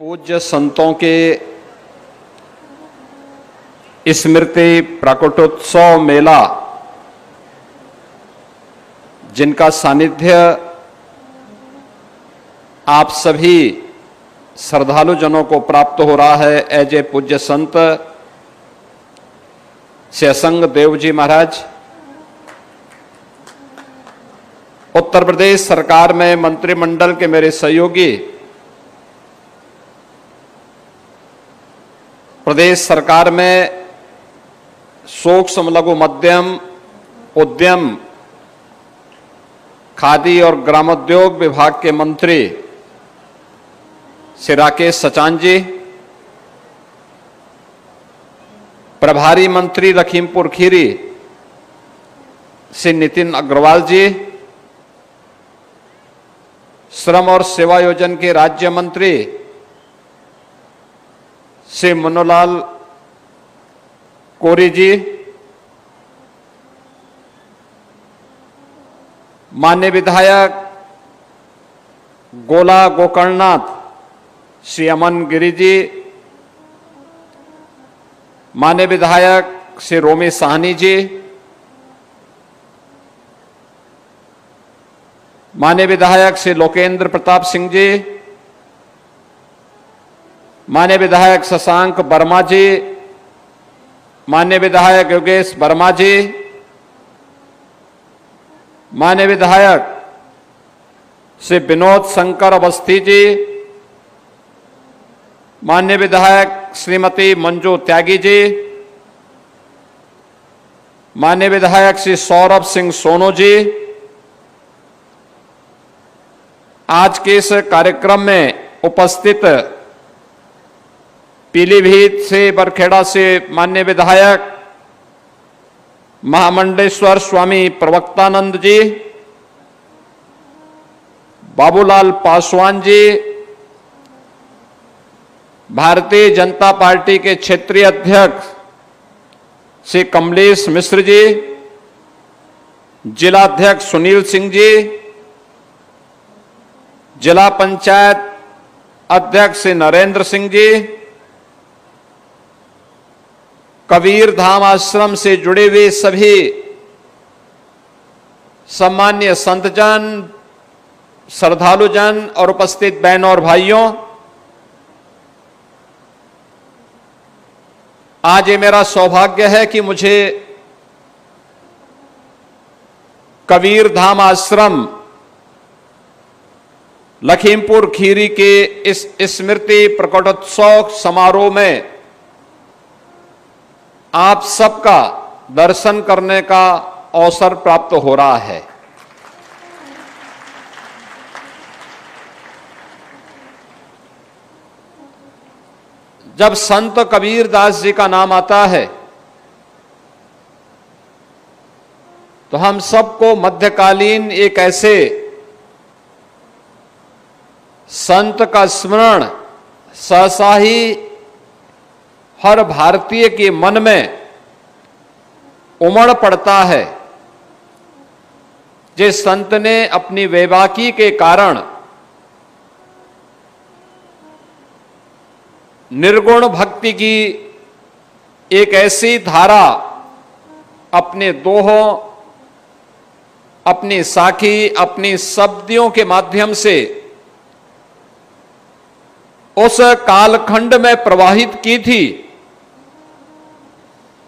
पूज्य संतों के स्मृति प्रकटोत्सव मेला, जिनका सानिध्य आप सभी श्रद्धालु जनों को प्राप्त हो रहा है, एज ए पूज्य संत श्री असंग देव जी महाराज, उत्तर प्रदेश सरकार में मंत्रिमंडल के मेरे सहयोगी, प्रदेश सरकार में सूक्ष्म लघु मध्यम उद्यम खादी और ग्रामोद्योग विभाग के मंत्री श्री राकेश सचान जी, प्रभारी मंत्री लखीमपुर खीरी श्री नितिन अग्रवाल जी, श्रम और सेवा योजन के राज्य मंत्री श्री मनोलाल कोरी जी, माननीय विधायक गोला गोकर्णनाथ श्री अमन गिरी जी, माननीय विधायक श्री रोमी साहनी जी, माननीय विधायक श्री लोकेंद्र प्रताप सिंह जी, माननीय विधायक शशांक वर्मा जी, माननीय विधायक योगेश वर्मा जी, माननीय विधायक श्री विनोद शंकर अवस्थी जी, माननीय विधायक श्रीमती मंजू त्यागी जी, माननीय विधायक श्री सौरभ सिंह सोनू जी, आज के इस कार्यक्रम में उपस्थित पीलीभीत से बरखेड़ा से माननीय विधायक महामंडलेश्वर स्वामी प्रवक्तानंद जी, बाबूलाल पासवान जी, भारतीय जनता पार्टी के क्षेत्रीय अध्यक्ष श्री कमलेश मिश्र जी, जिलाध्यक्ष सुनील सिंह जी, जिला पंचायत अध्यक्ष श्री नरेंद्र सिंह जी, कबीर धाम आश्रम से जुड़े हुए सभी सम्मान्य संतजन, श्रद्धालुजन और उपस्थित बहनों और भाइयों, आज ये मेरा सौभाग्य है कि मुझे कबीर धाम आश्रम लखीमपुर खीरी के इस स्मृति प्रकटोत्सव समारोह में आप सबका दर्शन करने का अवसर प्राप्त हो रहा है। जब संत कबीरदास जी का नाम आता है तो हम सबको मध्यकालीन एक ऐसे संत का स्मरण सहसा ही हर भारतीय के मन में उमड़ पड़ता है, जिस संत ने अपनी वैवाकी के कारण निर्गुण भक्ति की एक ऐसी धारा अपने दोहों, अपनी साखी, अपनी शब्दियों के माध्यम से उस कालखंड में प्रवाहित की थी,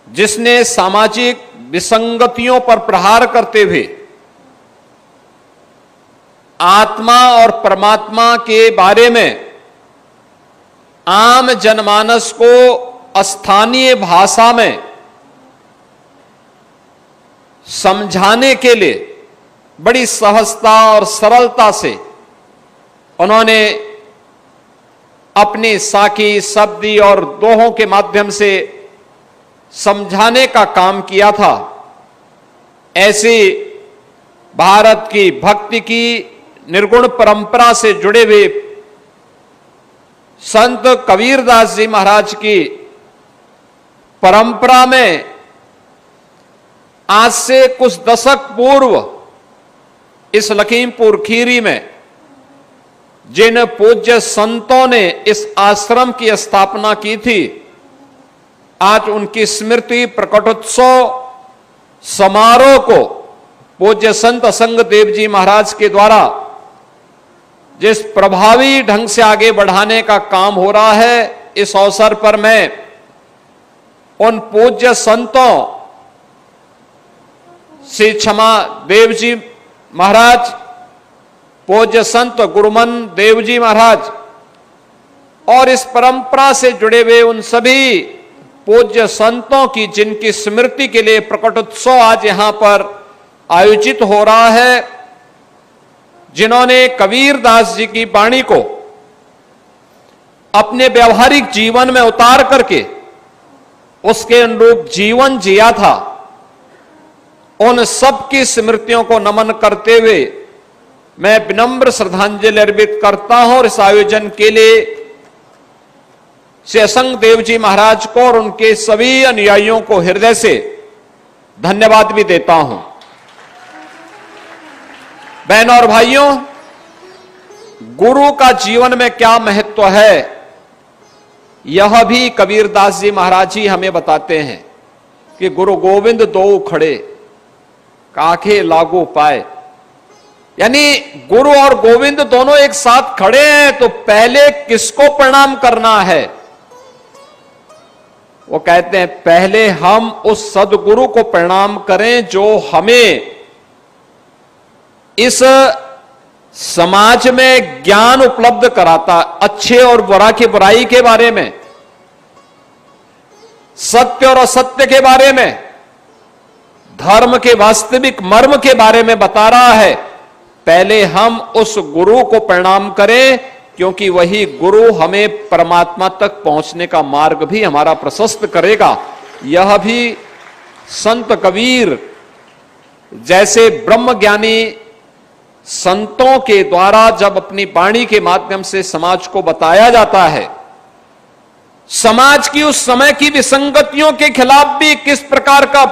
जिसने सामाजिक विसंगतियों पर प्रहार करते हुए आत्मा और परमात्मा के बारे में आम जनमानस को स्थानीय भाषा में समझाने के लिए बड़ी सहजता और सरलता से उन्होंने अपनी साखी, शब्दी और दोहों के माध्यम से समझाने का काम किया था। ऐसी भारत की भक्ति की निर्गुण परंपरा से जुड़े हुए संत कबीरदास जी महाराज की परंपरा में आज से कुछ दशक पूर्व इस लखीमपुर खीरी में जिन पूज्य संतों ने इस आश्रम की स्थापना की थी, आज उनकी स्मृति प्रकटोत्सव समारोह को पूज्य संत असंग देव जी महाराज के द्वारा जिस प्रभावी ढंग से आगे बढ़ाने का काम हो रहा है, इस अवसर पर मैं उन पूज्य संतों श्री क्षमा देव जी महाराज, पूज्य संत गुरुमन देव जी महाराज और इस परंपरा से जुड़े हुए उन सभी पूज्य संतों की जिनकी स्मृति के लिए प्रकटोत्सव आज यहां पर आयोजित हो रहा है, जिन्होंने कबीरदास जी की वाणी को अपने व्यवहारिक जीवन में उतार करके उसके अनुरूप जीवन जिया था, उन सब की स्मृतियों को नमन करते हुए मैं विनम्र श्रद्धांजलि अर्पित करता हूं और इस आयोजन के लिए श्री असंग देव जी महाराज को और उनके सभी अनुयायियों को हृदय से धन्यवाद भी देता हूं। बहनों और भाइयों, गुरु का जीवन में क्या महत्व है, यह भी कबीरदास जी महाराज जी हमें बताते हैं कि गुरु गोविंद दो खड़े काखे लागू पाए, यानी गुरु और गोविंद दोनों एक साथ खड़े हैं तो पहले किसको प्रणाम करना है? वो कहते हैं पहले हम उस सदगुरु को प्रणाम करें जो हमें इस समाज में ज्ञान उपलब्ध कराता, अच्छे और बुरा की बुराई के बारे में, सत्य और असत्य के बारे में, धर्म के वास्तविक मर्म के बारे में बता रहा है। पहले हम उस गुरु को प्रणाम करें, क्योंकि वही गुरु हमें परमात्मा तक पहुंचने का मार्ग भी हमारा प्रशस्त करेगा। यह भी संत कबीर जैसे ब्रह्मज्ञानी संतों के द्वारा जब अपनी वाणी के माध्यम से समाज को बताया जाता है, समाज की उस समय की विसंगतियों के खिलाफ भी किस प्रकार का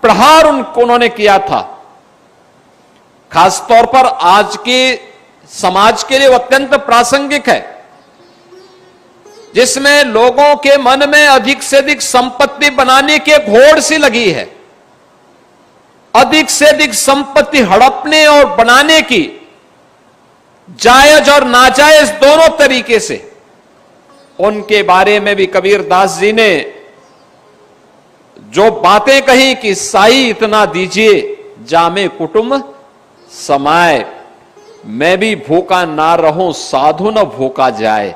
प्रहार उन्होंने किया था, खासतौर पर आज के समाज के लिए अत्यंत प्रासंगिक है, जिसमें लोगों के मन में अधिक से अधिक संपत्ति बनाने की घोड़ सी लगी है, अधिक से अधिक संपत्ति हड़पने और बनाने की, जायज और नाजायज दोनों तरीके से। उनके बारे में भी कबीरदास जी ने जो बातें कही कि साई इतना दीजिए जामे कुटुंब समाए, मैं भी भूखा ना रहूं साधु न भूखा जाए,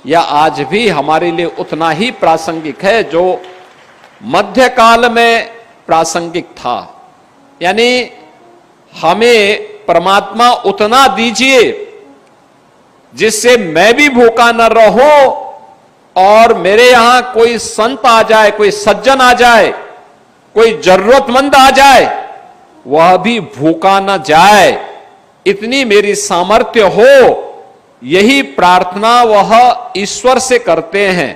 यह आज भी हमारे लिए उतना ही प्रासंगिक है जो मध्यकाल में प्रासंगिक था। यानी हमें परमात्मा उतना दीजिए जिससे मैं भी भूखा न रहूं और मेरे यहां कोई संत आ जाए, कोई सज्जन आ जाए, कोई जरूरतमंद आ जाए, वह भी भूखा न जाए, इतनी मेरी सामर्थ्य हो। यही प्रार्थना वह ईश्वर से करते हैं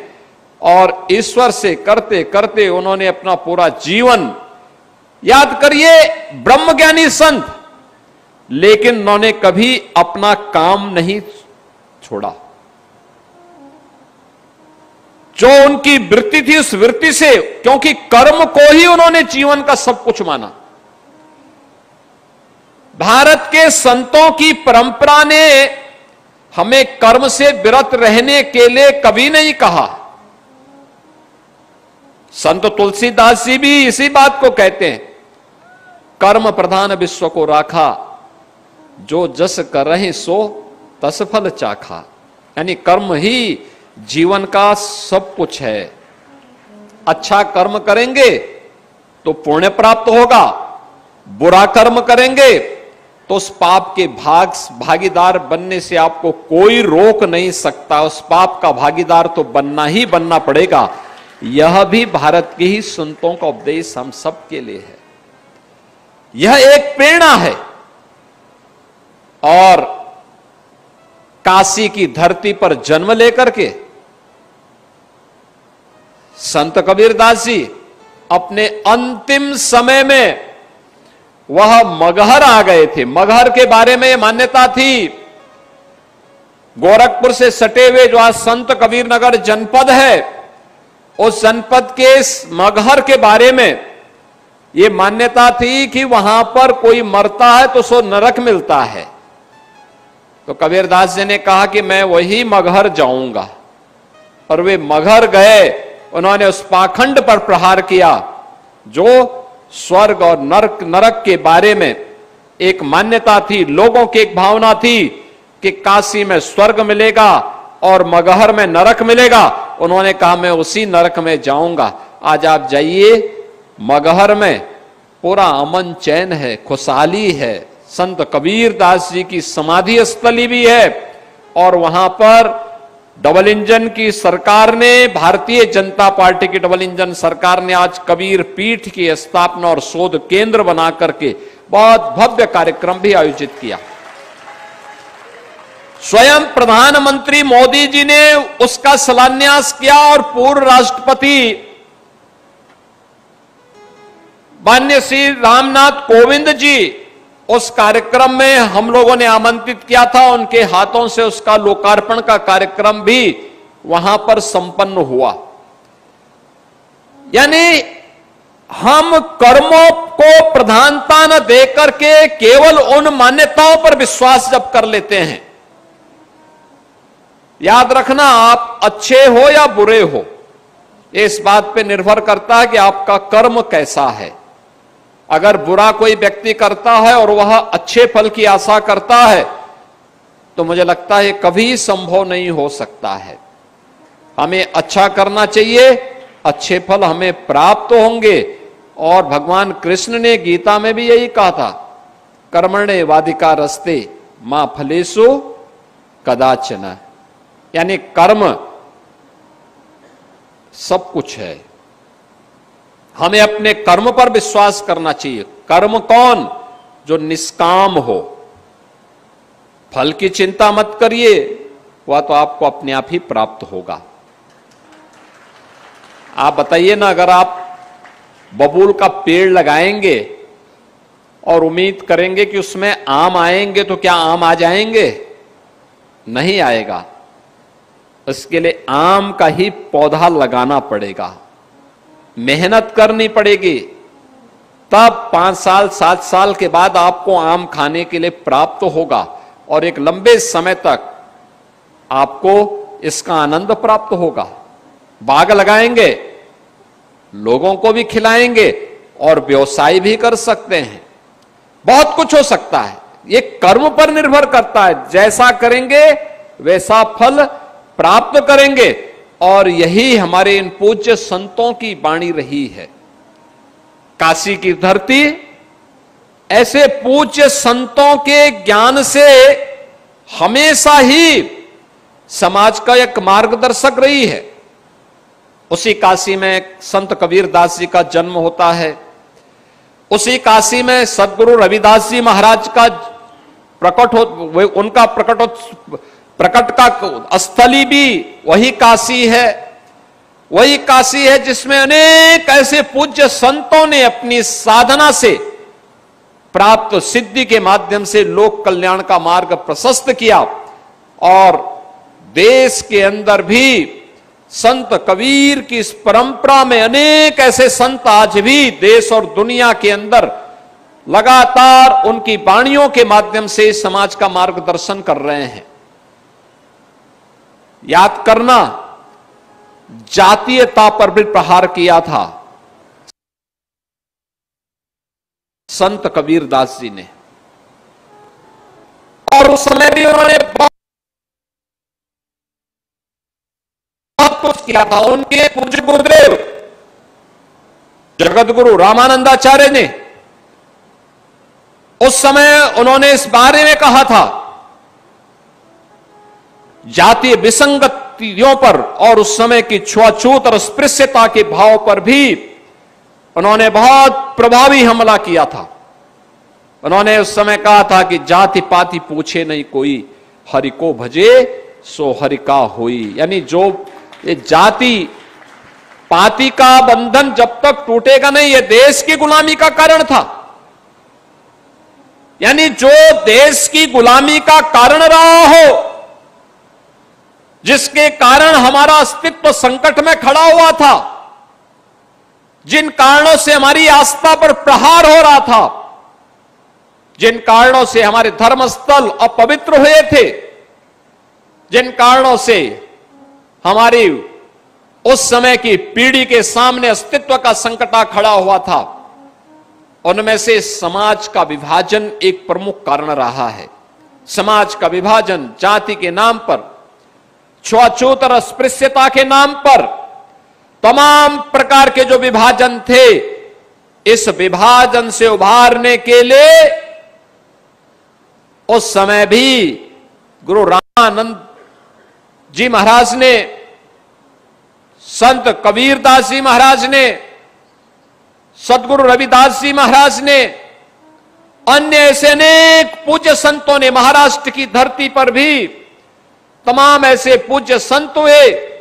और ईश्वर से करते करते उन्होंने अपना पूरा जीवन, याद करिए ब्रह्मज्ञानी संत, लेकिन उन्होंने कभी अपना काम नहीं छोड़ा। जो उनकी वृत्ति थी उस वृत्ति से, क्योंकि कर्म को ही उन्होंने जीवन का सब कुछ माना। भारत के संतों की परंपरा ने हमें कर्म से विरत रहने के लिए कभी नहीं कहा। संत तुलसीदास जी भी इसी बात को कहते हैं, कर्म प्रधान विश्व को राखा, जो जस कर रहे सो तस फल चाखा। यानी कर्म ही जीवन का सब कुछ है। अच्छा कर्म करेंगे तो पुण्य प्राप्त होगा, बुरा कर्म करेंगे तो उस पाप के भागीदार बनने से आपको कोई रोक नहीं सकता। उस पाप का भागीदार तो बनना ही बनना पड़ेगा। यह भी भारत के ही संतों का उपदेश हम सब के लिए है। यह एक प्रेरणा है। और काशी की धरती पर जन्म लेकर के संत कबीरदास जी अपने अंतिम समय में वह मगहर आ गए थे। मगहर के बारे में यह मान्यता थी गोरखपुर से सटे हुए जो आज संत कबीर नगर जनपद है, उस जनपद के मगहर के बारे में यह मान्यता थी कि वहां पर कोई मरता है तो सो नरक मिलता है। तो कबीरदास जी ने कहा कि मैं वही मगहर जाऊंगा, और वे मगहर गए। उन्होंने उस पाखंड पर प्रहार किया जो स्वर्ग और नरक के बारे में एक मान्यता थी, लोगों की एक भावना थी कि काशी में स्वर्ग मिलेगा और मगहर में नरक मिलेगा। उन्होंने कहा मैं उसी नरक में जाऊंगा। आज आप जाइए, मगहर में पूरा अमन चैन है, खुशहाली है। संत कबीरदास जी की समाधि स्थली भी है, और वहां पर डबल इंजन की सरकार ने, भारतीय जनता पार्टी की डबल इंजन सरकार ने आज कबीर पीठ की स्थापना और शोध केंद्र बना करके बहुत भव्य कार्यक्रम भी आयोजित किया। स्वयं प्रधानमंत्री मोदी जी ने उसका शिलान्यास किया, और पूर्व राष्ट्रपति माननीय श्री रामनाथ कोविंद जी उस कार्यक्रम में हम लोगों ने आमंत्रित किया था। उनके हाथों से उसका लोकार्पण का कार्यक्रम भी वहां पर संपन्न हुआ। यानी हम कर्मों को प्रधानता न देकर के केवल उन मान्यताओं पर विश्वास जब कर लेते हैं, याद रखना आप अच्छे हो या बुरे हो, इस बात पे निर्भर करता है कि आपका कर्म कैसा है। अगर बुरा कोई व्यक्ति करता है और वह अच्छे फल की आशा करता है, तो मुझे लगता है कभी संभव नहीं हो सकता है। हमें अच्छा करना चाहिए, अच्छे फल हमें प्राप्त होंगे। और भगवान कृष्ण ने गीता में भी यही कहा था, कर्मणे वाधिका रस्ते मां फलेषु कदाचन। यानी कर्म सब कुछ है, हमें अपने कर्म पर विश्वास करना चाहिए। कर्म कौन? जो निष्काम हो। फल की चिंता मत करिए, वह तो आपको अपने आप ही प्राप्त होगा। आप बताइए ना, अगर आप बबूल का पेड़ लगाएंगे और उम्मीद करेंगे कि उसमें आम आएंगे, तो क्या आम आ जाएंगे? नहीं आएगा। इसके लिए आम का ही पौधा लगाना पड़ेगा, मेहनत करनी पड़ेगी, तब 5 साल 7 साल के बाद आपको आम खाने के लिए प्राप्त होगा, और एक लंबे समय तक आपको इसका आनंद प्राप्त होगा। बाग लगाएंगे, लोगों को भी खिलाएंगे और व्यवसाय भी कर सकते हैं, बहुत कुछ हो सकता है। ये कर्म पर निर्भर करता है, जैसा करेंगे वैसा फल प्राप्त करेंगे। और यही हमारे इन पूज्य संतों की वाणी रही है। काशी की धरती ऐसे पूज्य संतों के ज्ञान से हमेशा ही समाज का एक मार्गदर्शक रही है। उसी काशी में संत कबीरदास जी का जन्म होता है, उसी काशी में सदगुरु रविदास जी महाराज का उनका प्रकट का स्थली भी वही काशी है। वही काशी है जिसमें अनेक ऐसे पूज्य संतों ने अपनी साधना से प्राप्त सिद्धि के माध्यम से लोक कल्याण का मार्ग प्रशस्त किया। और देश के अंदर भी संत कबीर की इस परंपरा में अनेक ऐसे संत आज भी देश और दुनिया के अंदर लगातार उनकी वाणियों के माध्यम से समाज का मार्गदर्शन कर रहे हैं। याद करना, जातीयता पर भी प्रहार किया था संत कबीरदास जी ने, और उस समय भी उन्होंने बहुत कुछ किया था। उनके पूज्य गुरुदेव जगत गुरु रामानंदाचार्य ने उस समय उन्होंने इस बारे में कहा था, जातीय विसंगतियों पर और उस समय की छुआछूत और अस्पृश्यता के भाव पर भी उन्होंने बहुत प्रभावी हमला किया था। उन्होंने उस समय कहा था कि जाति पाति पूछे नहीं कोई, हरि को भजे सो हरि का होई। यानी जो ये जाति पाति का बंधन जब तक टूटेगा नहीं, ये देश की गुलामी का कारण था। यानी जो देश की गुलामी का कारण रहा हो, जिसके कारण हमारा अस्तित्व संकट में खड़ा हुआ था, जिन कारणों से हमारी आस्था पर प्रहार हो रहा था, जिन कारणों से हमारे धर्मस्थल अपवित्र हुए थे, जिन कारणों से हमारी उस समय की पीढ़ी के सामने अस्तित्व का संकट खड़ा हुआ था, उनमें से समाज का विभाजन एक प्रमुख कारण रहा है। समाज का विभाजन जाति के नाम पर, छुआछूत और अस्पृश्यता के नाम पर, तमाम प्रकार के जो विभाजन थे, इस विभाजन से उभारने के लिए उस समय भी गुरु रामानंद जी महाराज ने, संत कबीरदास जी महाराज ने, सदगुरु रविदास जी महाराज ने, अन्य ऐसे अनेक पूज्य संतों ने, महाराष्ट्र की धरती पर भी तमाम ऐसे पूज्य संत हुए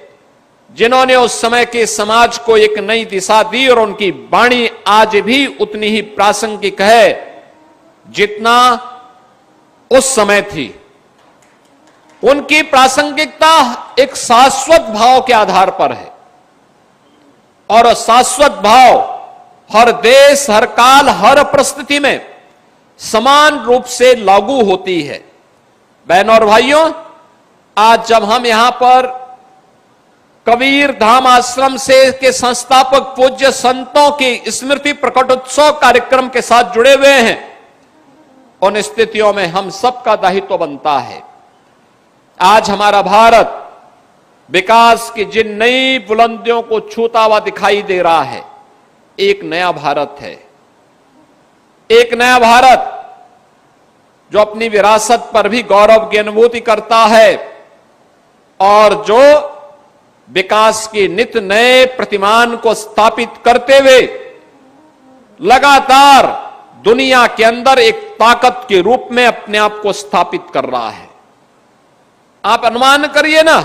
जिन्होंने उस समय के समाज को एक नई दिशा दी, और उनकी वाणी आज भी उतनी ही प्रासंगिक है जितना उस समय थी। उनकी प्रासंगिकता एक शाश्वत भाव के आधार पर है, और शाश्वत भाव हर देश, हर काल, हर परिस्थिति में समान रूप से लागू होती है। बहनों और भाइयों, आज जब हम यहां पर कबीर धाम आश्रम से के संस्थापक पूज्य संतों की स्मृति प्रकटोत्सव कार्यक्रम के साथ जुड़े हुए हैं, उन स्थितियों में हम सबका दायित्व बनता है। आज हमारा भारत विकास की जिन नई बुलंदियों को छूता हुआ दिखाई दे रहा है, एक नया भारत है। एक नया भारत जो अपनी विरासत पर भी गौरव की अनुभूति करता है, और जो विकास के नित नए प्रतिमान को स्थापित करते हुए लगातार दुनिया के अंदर एक ताकत के रूप में अपने आप को स्थापित कर रहा है। आप अनुमान करिए ना,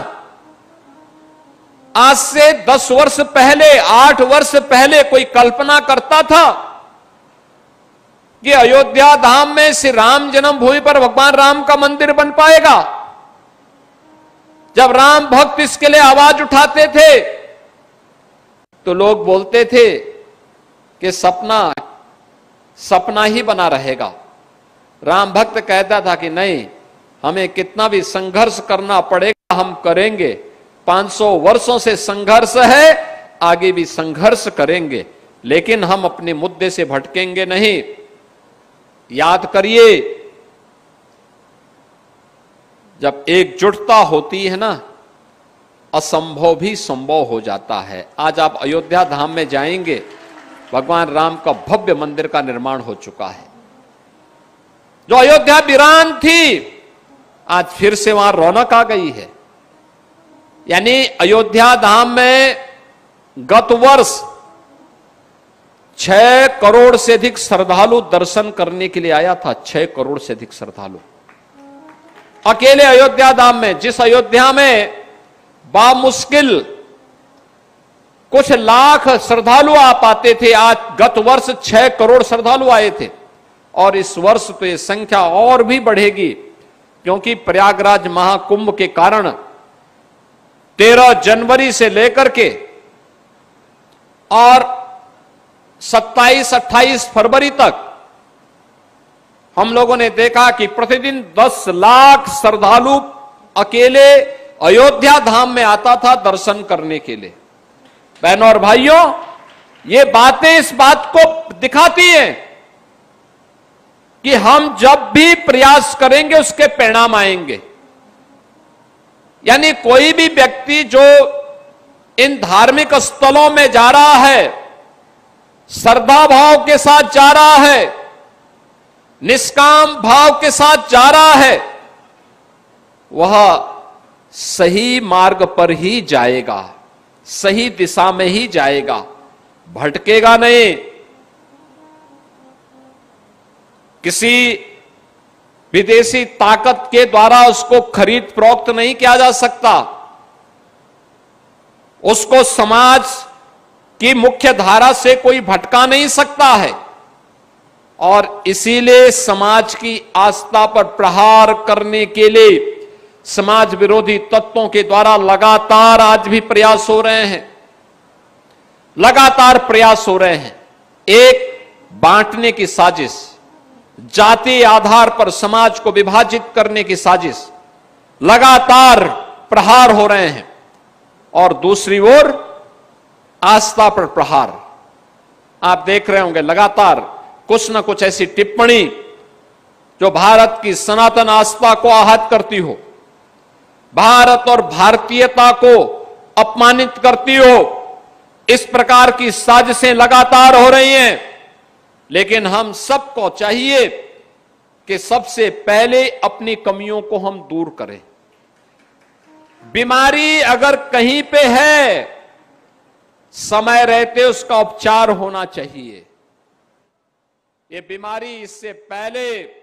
आज से 10 वर्ष पहले, 8 वर्ष पहले कोई कल्पना करता था कि अयोध्या धाम में श्री राम जन्मभूमि पर भगवान राम का मंदिर बन पाएगा? जब राम भक्त इसके लिए आवाज उठाते थे तो लोग बोलते थे कि सपना ही बना रहेगा। राम भक्त कहता था कि नहीं, हमें कितना भी संघर्ष करना पड़ेगा, हम करेंगे। 500 वर्षों से संघर्ष है, आगे भी संघर्ष करेंगे, लेकिन हम अपने मुद्दे से भटकेंगे नहीं। याद करिए, जब एकजुटता होती है ना, असंभव भी संभव हो जाता है। आज आप अयोध्या धाम में जाएंगे, भगवान राम का भव्य मंदिर का निर्माण हो चुका है। जो अयोध्या वीरान थी, आज फिर से वहां रौनक आ गई है। यानी अयोध्या धाम में गत वर्ष 6 करोड़ से अधिक श्रद्धालु दर्शन करने के लिए आया था। 6 करोड़ से अधिक श्रद्धालु अकेले अयोध्या धाम में, जिस अयोध्या में बामुश्किल कुछ लाख श्रद्धालु आ पाते थे, आज गत वर्ष 6 करोड़ श्रद्धालु आए थे। और इस वर्ष तो ये संख्या और भी बढ़ेगी, क्योंकि प्रयागराज महाकुंभ के कारण 13 जनवरी से लेकर के और 27-28 फरवरी तक हम लोगों ने देखा कि प्रतिदिन 10 लाख श्रद्धालु अकेले अयोध्या धाम में आता था दर्शन करने के लिए। बहनों और भाइयों, ये बातें इस बात को दिखाती हैं कि हम जब भी प्रयास करेंगे उसके परिणाम आएंगे। यानी कोई भी व्यक्ति जो इन धार्मिक स्थलों में जा रहा है, श्रद्धा भाव के साथ जा रहा है, निष्काम भाव के साथ जा रहा है, वह सही मार्ग पर ही जाएगा, सही दिशा में ही जाएगा, भटकेगा नहीं। किसी विदेशी ताकत के द्वारा उसको खरीद फरोख्त नहीं किया जा सकता। उसको समाज की मुख्य धारा से कोई भटका नहीं सकता है, और इसीलिए समाज की आस्था पर प्रहार करने के लिए समाज विरोधी तत्वों के द्वारा लगातार आज भी प्रयास हो रहे हैं, लगातार प्रयास हो रहे हैं। एक, बांटने की साजिश, जाति आधार पर समाज को विभाजित करने की साजिश, लगातार प्रहार हो रहे हैं। और दूसरी ओर आस्था पर प्रहार। आप देख रहे होंगे लगातार कुछ न कुछ ऐसी टिप्पणी जो भारत की सनातन आस्था को आहत करती हो, भारत और भारतीयता को अपमानित करती हो। इस प्रकार की साजिशें लगातार हो रही हैं। लेकिन हम सबको चाहिए कि सबसे पहले अपनी कमियों को हम दूर करें। बीमारी अगर कहीं पे है, समय रहते उसका उपचार होना चाहिए। ये बीमारी इससे पहले